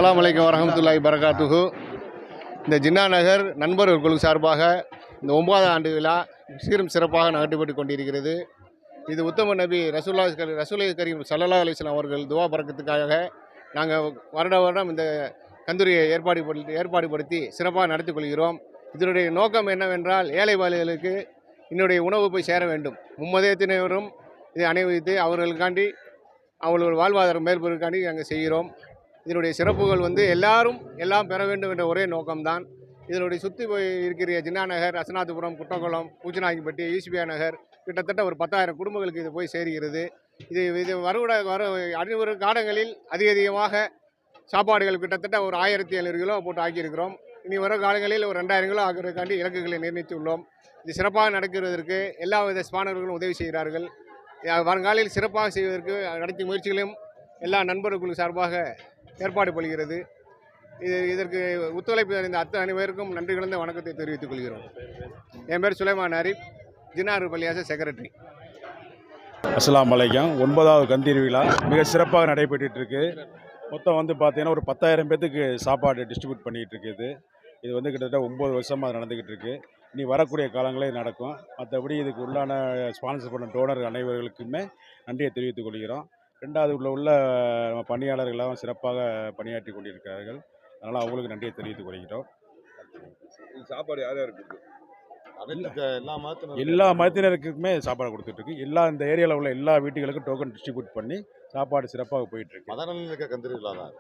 அஸ்ஸலாமு அலைக்கும் வரஹ்மத்துல்லாஹி பரகாத்துஹு. இந்த ஜின்னா நகர் நண்பர்கள் குழு சார்பாக இந்த 9வது ஆண்டு விழா சீரும் சிறப்பாக நடைபெற்று கொண்டிருக்கிறது. இது உத்தம நபி ரசூலை கரீம் ஸல்லல்லாஹு அலைஹி வஸல்லம் அவர்கள் துவா பறக்கத்துக்காக நாங்கள் வருடம் இந்த கந்தூரியை ஏற்பாடுபடுத்தி சிறப்பாக நடத்தி கொள்கிறோம். இதனுடைய நோக்கம் என்னவென்றால் ஏழை வாலிகளுக்கு என்னுடைய உணவு போய் சேர வேண்டும். மும்மதத்தினரும் இதை அணிவித்து அவர்களுக்காண்டி அவங்களோட வாழ்வாதாரம் மேற்படுவதற்காண்டி நாங்கள் செய்கிறோம். இதனுடைய சிறப்புகள் எல்லாரும் எல்லாம் பெற வேண்டும் என்ற ஒரே நோக்கம்தான். இதனுடைய சுற்றி போய் இருக்கிற ஜின்னா நகர், அசனாத்துபுரம், குட்டக்குளம், பூச்சநாயக்கம்பட்டி, ஈஸ்பியா நகர் கிட்டத்தட்ட ஒரு 10,000 குடும்பங்களுக்கு இது போய் சேர்கிறது. இது வரும் காலங்களில் அதிகமாக சாப்பாடுகள் கிட்டத்தட்ட ஒரு 1700 கிலோ போட்டு ஆக்கியிருக்கிறோம். இனி வரும் காலங்களில் ஒரு 2000 கிலோ ஆக்குறதுக்காண்டி இலக்குகளை நிர்ணயித்துள்ளோம். இது சிறப்பாக நடக்கிறதற்கு எல்லா வித ஸ்பானர்களும் உதவி செய்கிறார்கள். வருங்காலில் சிறப்பாக செய்வதற்கு நடத்திய முயற்சிகளையும் எல்லா நண்பர்களுக்கு சார்பாக ஏற்பாடு பண்ணுகிறது. இதற்கு ஒத்துழைப்பு அறிந்த அத்தனை பேருக்கும் நன்றி கலந்த வணக்கத்தை தெரிவித்துக் கொள்கிறோம். என் பேர் சுலைமான் ஆரிஃப், ஜின்னார் பள்ளியாச செக்ரட்டரி. அஸ்ஸலாமு அலைக்கும். 9வது கந்தீர் விழா மிக சிறப்பாக நடைபெற்று இருக்கு. மொத்தம் பார்த்தீங்கன்னா ஒரு 10,000 பேத்துக்கு சாப்பாடு டிஸ்ட்ரிபியூட் பண்ணிகிட்டு இருக்குது. இது கிட்டத்தட்ட 9 வருஷமாக நடந்துக்கிட்டு இருக்கு. இனி வரக்கூடிய காலங்களே நடக்கும். மற்றபடி இதுக்கு உள்ளான ஸ்பான்சர் பண்ண டோனர் அனைவர்களுக்குமே நன்றியை தெரிவித்துக் கொள்கிறோம். 2வது உள்ள பணியாளர்களாக சிறப்பாக பணியாற்றி கொண்டிருக்கிறார்கள். அதனால் அவங்களுக்கு நன்றியை தெரிவித்துக் கொள்கிறோம். சாப்பாடு யார் யாருக்கு எல்லா மதத்தினருக்குமே சாப்பாடு கொடுத்துட்ருக்கு. இந்த ஏரியாவில் உள்ள எல்லா வீட்டுகளுக்கும் டோக்கன் டிஸ்ட்ரிபியூட் பண்ணி சாப்பாடு சிறப்பாக போயிட்டுருக்கு. மதநலமிக்க கந்தீர் விழா தான்.